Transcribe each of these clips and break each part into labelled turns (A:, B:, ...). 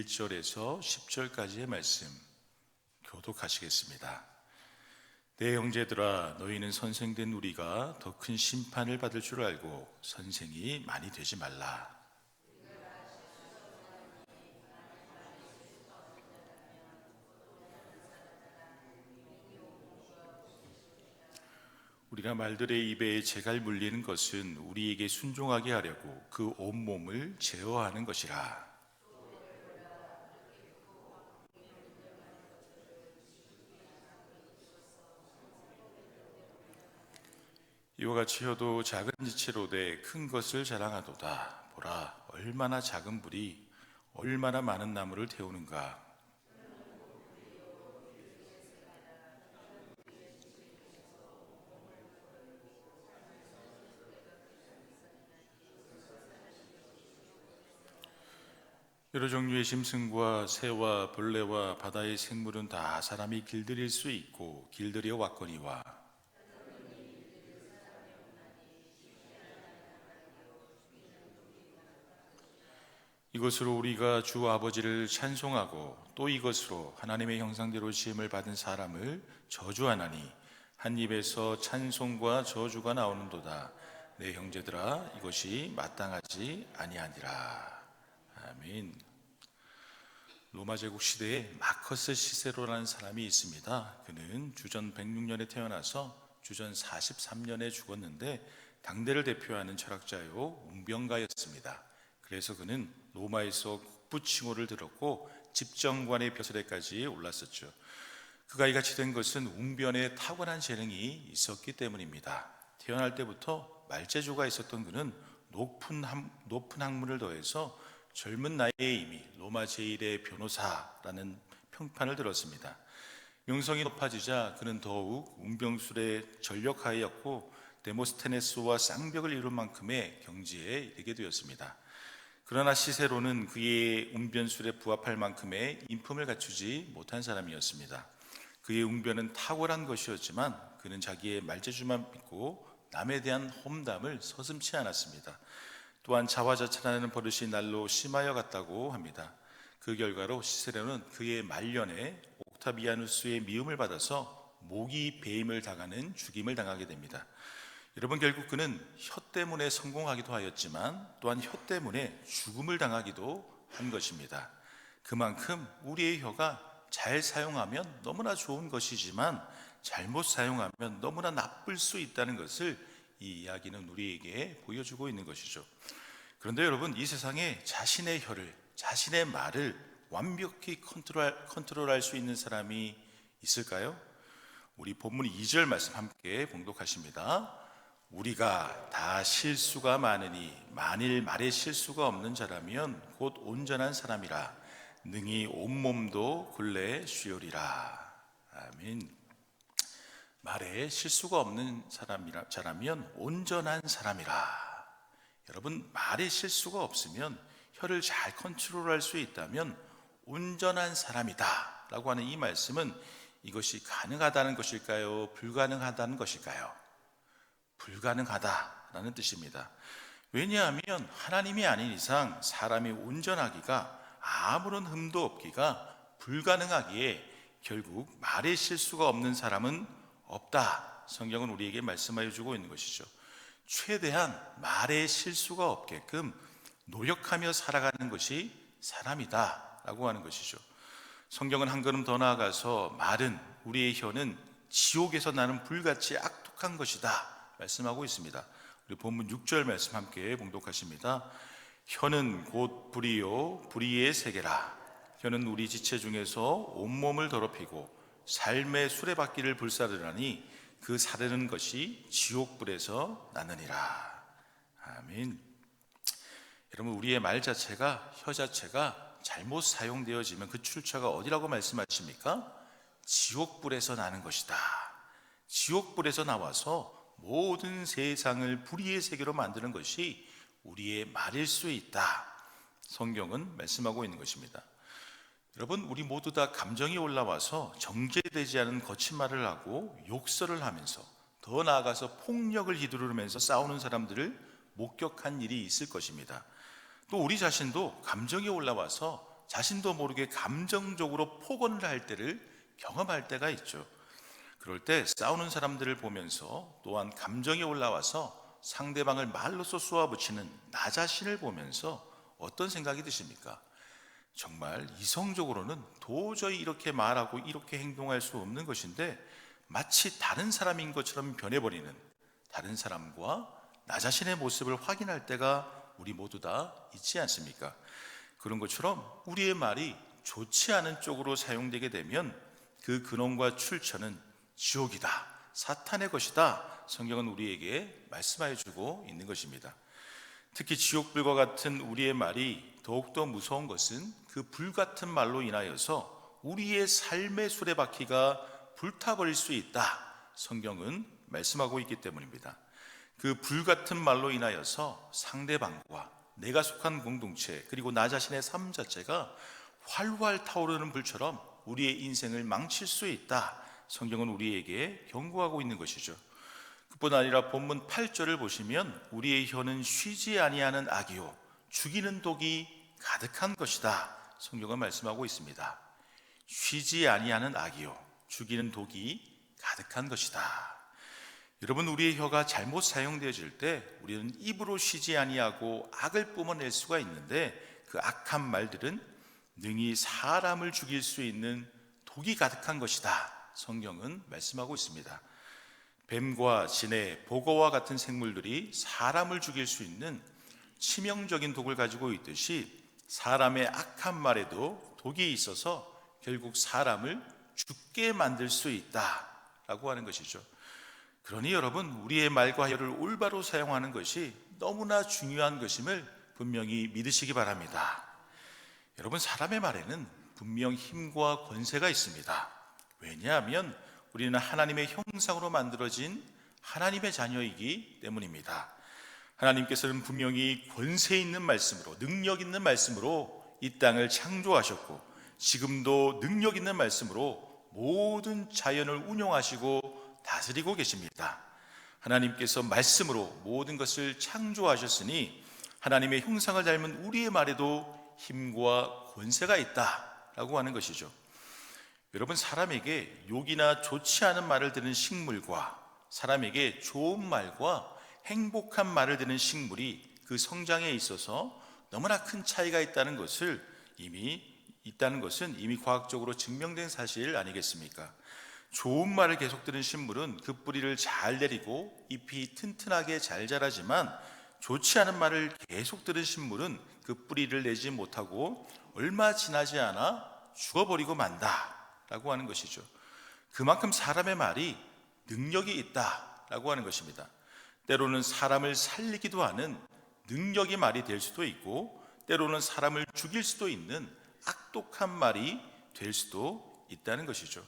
A: 1절에서 10절까지의 말씀 교독하시겠습니다. 내 형제들아, 너희는 선생된 우리가 더 큰 심판을 받을 줄 알고 선생이 많이 되지 말라. 우리가 말들의 입에 재갈 물리는 것은 우리에게 순종하게 하려고 그 온몸을 제어하는 것이라. 이와 같이 혀도 작은 지체로 돼 큰 것을 자랑하도다. 보라, 얼마나 작은 불이 얼마나 많은 나무를 태우는가. 여러 종류의 짐승과 새와 벌레와 바다의 생물은 다 사람이 길들일 수 있고 길들여 왔거니와, 이것으로 우리가 주 아버지를 찬송하고 또 이것으로 하나님의 형상대로 지음을 받은 사람을 저주하나니 한 입에서 찬송과 저주가 나오는도다. 내 형제들아, 이것이 마땅하지 아니하니라. 아멘. 로마 제국 시대에 마커스 시세로라는 사람이 있습니다. 그는 주전 106년에 태어나서 주전 43년에 죽었는데 당대를 대표하는 철학자요 웅병가였습니다. 그래서 그는 로마에서 국부칭호를 들었고 집정관의 벼슬에까지 올랐었죠. 그가 이같이 된 것은 웅변에 타고난 재능이 있었기 때문입니다. 태어날 때부터 말재주가 있었던 그는 높은 학문을 더해서 젊은 나이에 이미 로마 제1의 변호사라는 평판을 들었습니다. 명성이 높아지자 그는 더욱 웅병술에 전력하였고 데모스테네스와 쌍벽을 이룬 만큼의 경지에 이르게 되었습니다. 그러나 시세로는 그의 웅변술에 부합할 만큼의 인품을 갖추지 못한 사람이었습니다. 그의 웅변은 탁월한 것이었지만 그는 자기의 말재주만 믿고 남에 대한 험담을 서슴지 않았습니다. 또한 자화자찬하는 버릇이 날로 심하여 갔다고 합니다. 그 결과로 시세로는 그의 말년에 옥타비아누스의 미움을 받아서 모기 배임을 당하는 죽임을 당하게 됩니다. 여러분, 결국 그는 혀 때문에 성공하기도 하였지만 또한 혀 때문에 죽음을 당하기도 한 것입니다. 그만큼 우리의 혀가 잘 사용하면 너무나 좋은 것이지만 잘못 사용하면 너무나 나쁠 수 있다는 것을 이 이야기는 우리에게 보여주고 있는 것이죠. 그런데 여러분, 이 세상에 자신의 혀를, 자신의 말을 완벽히 컨트롤할 수 있는 사람이 있을까요? 우리 본문 2절 말씀 함께 봉독하십니다. 우리가 다 실수가 많으니 만일 말에 실수가 없는 자라면 곧 온전한 사람이라 능히 온몸도 굴레 쉬우리라. 아멘. 말에 실수가 없는 자라면 온전한 사람이라. 여러분, 말에 실수가 없으면 혀를 잘 컨트롤할 수 있다면 온전한 사람이다 라고 하는 이 말씀은 이것이 가능하다는 것일까요? 불가능하다는 것일까요? 불가능하다라는 뜻입니다. 왜냐하면 하나님이 아닌 이상 사람이 온전하기가, 아무런 흠도 없기가 불가능하기에 결국 말에 실수가 없는 사람은 없다. 성경은 우리에게 말씀하여 주고 있는 것이죠. 최대한 말에 실수가 없게끔 노력하며 살아가는 것이 사람이다 라고 하는 것이죠. 성경은 한 걸음 더 나아가서 말은, 우리의 혀는 지옥에서 나는 불같이 악독한 것이다 말씀하고 있습니다. 우리 본문 6절 말씀 함께 봉독하십니다. 혀는 곧 불이요 불의의 세계라. 혀는 우리 지체 중에서 온몸을 더럽히고 삶의 수레바퀴를 불사르나니 그 사르는 것이 지옥불에서 나느니라. 아멘. 여러분, 우리의 말 자체가, 혀 자체가 잘못 사용되어지면 그 출처가 어디라고 말씀하십니까? 지옥불에서 나는 것이다. 지옥불에서 나와서 모든 세상을 불의의 세계로 만드는 것이 우리의 말일 수 있다. 성경은 말씀하고 있는 것입니다. 여러분, 우리 모두 다 감정이 올라와서 정제되지 않은 거친 말을 하고 욕설을 하면서, 더 나아가서 폭력을 휘두르면서 싸우는 사람들을 목격한 일이 있을 것입니다. 또 우리 자신도 감정이 올라와서 자신도 모르게 감정적으로 폭언을 할 때를 경험할 때가 있죠. 그럴 때 싸우는 사람들을 보면서 또한 감정이 올라와서 상대방을 말로써 쏘아붙이는 나 자신을 보면서 어떤 생각이 드십니까? 정말 이성적으로는 도저히 이렇게 말하고 이렇게 행동할 수 없는 것인데 마치 다른 사람인 것처럼 변해버리는, 다른 사람과 나 자신의 모습을 확인할 때가 우리 모두 다 있지 않습니까? 그런 것처럼 우리의 말이 좋지 않은 쪽으로 사용되게 되면 그 근원과 출처는 지옥이다, 사탄의 것이다, 성경은 우리에게 말씀하여 주고 있는 것입니다. 특히 지옥불과 같은 우리의 말이 더욱더 무서운 것은 그 불같은 말로 인하여서 우리의 삶의 수레바퀴가 불타버릴 수 있다, 성경은 말씀하고 있기 때문입니다. 그 불같은 말로 인하여서 상대방과 내가 속한 공동체 그리고 나 자신의 삶 자체가 활활 타오르는 불처럼 우리의 인생을 망칠 수 있다, 성경은 우리에게 경고하고 있는 것이죠. 그뿐 아니라 본문 8절을 보시면 우리의 혀는 쉬지 아니하는 악이요 죽이는 독이 가득한 것이다, 성경은 말씀하고 있습니다. 쉬지 아니하는 악이요 죽이는 독이 가득한 것이다. 여러분, 우리의 혀가 잘못 사용되어질 때 우리는 입으로 쉬지 아니하고 악을 뿜어낼 수가 있는데 그 악한 말들은 능히 사람을 죽일 수 있는 독이 가득한 것이다, 성경은 말씀하고 있습니다. 뱀과 지네, 보거와 같은 생물들이 사람을 죽일 수 있는 치명적인 독을 가지고 있듯이 사람의 악한 말에도 독이 있어서 결국 사람을 죽게 만들 수 있다라고 하는 것이죠. 그러니 여러분, 우리의 말과 혀를 올바로 사용하는 것이 너무나 중요한 것임을 분명히 믿으시기 바랍니다. 여러분, 사람의 말에는 분명 힘과 권세가 있습니다. 왜냐하면 우리는 하나님의 형상으로 만들어진 하나님의 자녀이기 때문입니다. 하나님께서는 분명히 권세 있는 말씀으로, 능력 있는 말씀으로 이 땅을 창조하셨고 지금도 능력 있는 말씀으로 모든 자연을 운용하시고 다스리고 계십니다. 하나님께서 말씀으로 모든 것을 창조하셨으니 하나님의 형상을 닮은 우리의 말에도 힘과 권세가 있다라고 하는 것이죠. 여러분, 사람에게 욕이나 좋지 않은 말을 듣는 식물과 사람에게 좋은 말과 행복한 말을 듣는 식물이 그 성장에 있어서 너무나 큰 차이가 있다는 것은 이미 과학적으로 증명된 사실 아니겠습니까? 좋은 말을 계속 들은 식물은 그 뿌리를 잘 내리고 잎이 튼튼하게 잘 자라지만 좋지 않은 말을 계속 들은 식물은 그 뿌리를 내지 못하고 얼마 지나지 않아 죽어버리고 만다라고 하는 것이죠. 그만큼 사람의 말이 능력이 있다라고 하는 것입니다. 때로는 사람을 살리기도 하는 능력의 말이 될 수도 있고 때로는 사람을 죽일 수도 있는 악독한 말이 될 수도 있다는 것이죠.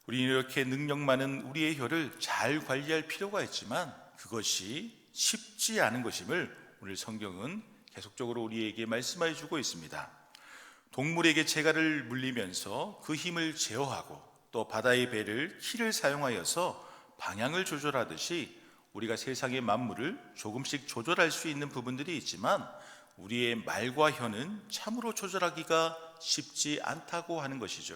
A: 우리는 이렇게 능력 많은 우리의 혀를 잘 관리할 필요가 있지만 그것이 쉽지 않은 것임을 오늘 성경은 계속적으로 우리에게 말씀해 주고 있습니다. 동물에게 재갈을 물리면서 그 힘을 제어하고 또 바다의 배를 키를 사용하여서 방향을 조절하듯이 우리가 세상의 만물을 조금씩 조절할 수 있는 부분들이 있지만 우리의 말과 혀는 참으로 조절하기가 쉽지 않다고 하는 것이죠.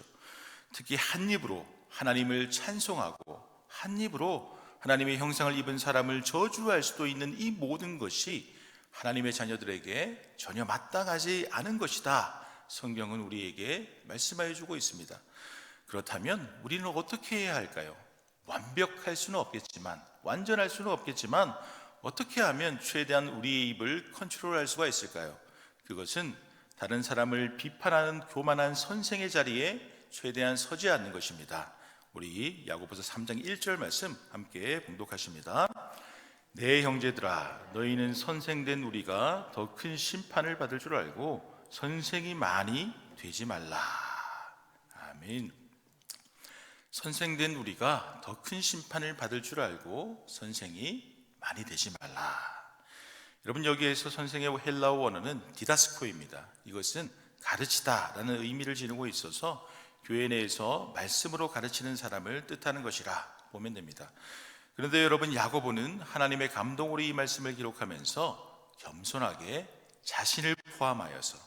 A: 특히 한 입으로 하나님을 찬송하고 한 입으로 하나님의 형상을 입은 사람을 저주할 수도 있는 이 모든 것이 하나님의 자녀들에게 전혀 마땅하지 않은 것이다, 성경은 우리에게 말씀하여 주고 있습니다. 그렇다면 우리는 어떻게 해야 할까요? 완벽할 수는 없겠지만, 완전할 수는 없겠지만 어떻게 하면 최대한 우리의 입을 컨트롤할 수가 있을까요? 그것은 다른 사람을 비판하는 교만한 선생의 자리에 최대한 서지 않는 것입니다. 우리 야고보서 3장 1절 말씀 함께 봉독하십니다. 내 형제들아, 너희는 선생된 우리가 더 큰 심판을 받을 줄 알고 선생이 많이 되지 말라. 아멘. 선생된 우리가 더 큰 심판을 받을 줄 알고 선생이 많이 되지 말라. 여러분, 여기에서 선생의 헬라어 원어는 디다스코입니다. 이것은 가르치다라는 의미를 지니고 있어서 교회 내에서 말씀으로 가르치는 사람을 뜻하는 것이라 보면 됩니다. 그런데 여러분, 야고보는 하나님의 감동으로 이 말씀을 기록하면서 겸손하게 자신을 포함하여서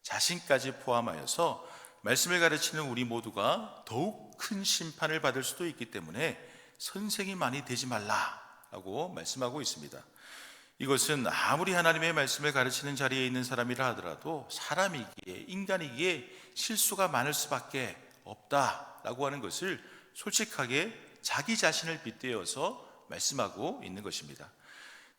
A: 자신까지 포함하여서 말씀을 가르치는 우리 모두가 더욱 큰 심판을 받을 수도 있기 때문에 선생이 많이 되지 말라라고 말씀하고 있습니다. 이것은 아무리 하나님의 말씀을 가르치는 자리에 있는 사람이라 하더라도 사람이기에, 인간이기에 실수가 많을 수밖에 없다라고 하는 것을 솔직하게 자기 자신을 빗대어서 말씀하고 있는 것입니다.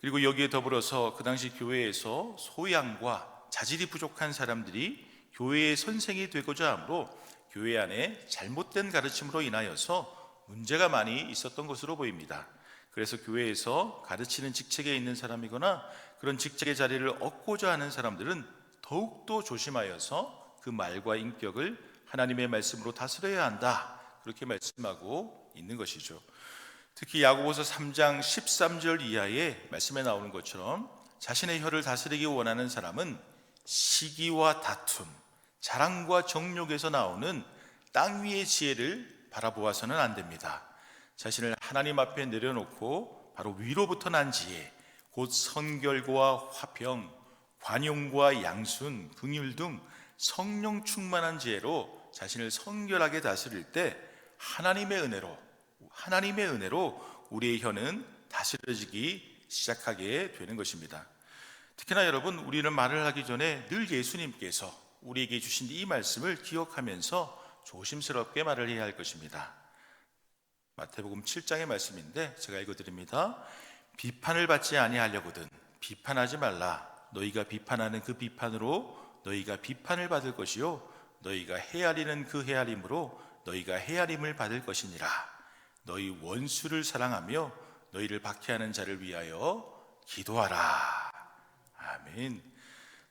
A: 그리고 여기에 더불어서 그 당시 교회에서 소양과 자질이 부족한 사람들이 교회의 선생이 되고자 하므로 교회 안에 잘못된 가르침으로 인하여서 문제가 많이 있었던 것으로 보입니다. 그래서 교회에서 가르치는 직책에 있는 사람이거나 그런 직책의 자리를 얻고자 하는 사람들은 더욱더 조심하여서 그 말과 인격을 하나님의 말씀으로 다스려야 한다, 그렇게 말씀하고 있는 것이죠. 특히 야고보서 3장 13절 이하의 말씀에 나오는 것처럼 자신의 혀를 다스리기 원하는 사람은 시기와 다툼, 자랑과 정욕에서 나오는 땅 위의 지혜를 바라보아서는 안 됩니다. 자신을 하나님 앞에 내려놓고 바로 위로부터 난 지혜, 곧 선결과 화평, 관용과 양순, 긍휼 등 성령 충만한 지혜로 자신을 성결하게 다스릴 때 하나님의 은혜로 우리의 혀는 다스려지기 시작하게 되는 것입니다. 특히나 여러분, 우리는 말을 하기 전에 늘 예수님께서 우리에게 주신 이 말씀을 기억하면서 조심스럽게 말을 해야 할 것입니다. 마태복음 7장의 말씀인데 제가 읽어드립니다. 비판을 받지 아니하려거든 비판하지 말라. 너희가 비판하는 그 비판으로 너희가 비판을 받을 것이요 너희가 헤아리는 그 헤아림으로 너희가 헤아림을 받을 것이니라. 너희 원수를 사랑하며 너희를 박해하는 자를 위하여 기도하라. 아멘.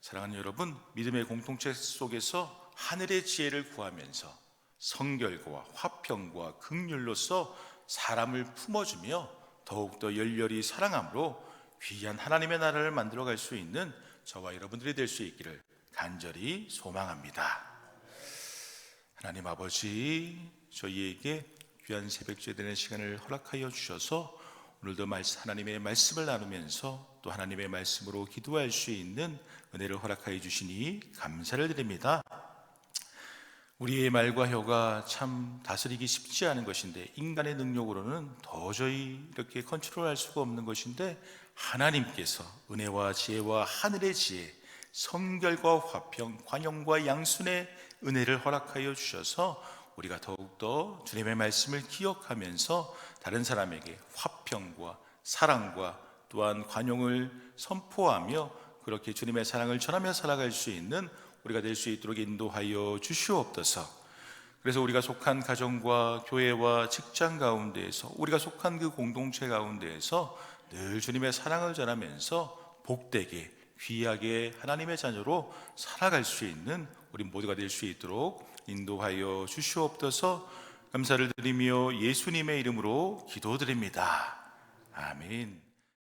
A: 사랑하는 여러분, 믿음의 공동체 속에서 하늘의 지혜를 구하면서 성결과 화평과 긍휼로서 사람을 품어주며 더욱더 열렬히 사랑함으로 귀한 하나님의 나라를 만들어갈 수 있는 저와 여러분들이 될 수 있기를 간절히 소망합니다. 하나님 아버지, 저희에게 귀한 새벽 예배드리는 시간을 허락하여 주셔서 오늘도 하나님의 말씀을 나누면서 또 하나님의 말씀으로 기도할 수 있는 은혜를 허락하여 주시니 감사를 드립니다. 우리의 말과 혀가 참 다스리기 쉽지 않은 것인데 인간의 능력으로는 도저히 이렇게 컨트롤할 수가 없는 것인데 하나님께서 은혜와 지혜와 하늘의 지혜, 성결과 화평, 관용과 양순의 은혜를 허락하여 주셔서 우리가 더욱더 주님의 말씀을 기억하면서 다른 사람에게 화평과 사랑과 또한 관용을 선포하며 그렇게 주님의 사랑을 전하며 살아갈 수 있는 우리가 될 수 있도록 인도하여 주시옵소서. 그래서 우리가 속한 가정과 교회와 직장 가운데에서 우리가 속한 그 공동체 가운데에서 늘 주님의 사랑을 전하면서 복되게 귀하게 하나님의 자녀로 살아갈 수 있는 우리 모두가 될 수 있도록 인도하여 주시옵소서. 감사를 드리며 예수님의 이름으로 기도드립니다. 아멘.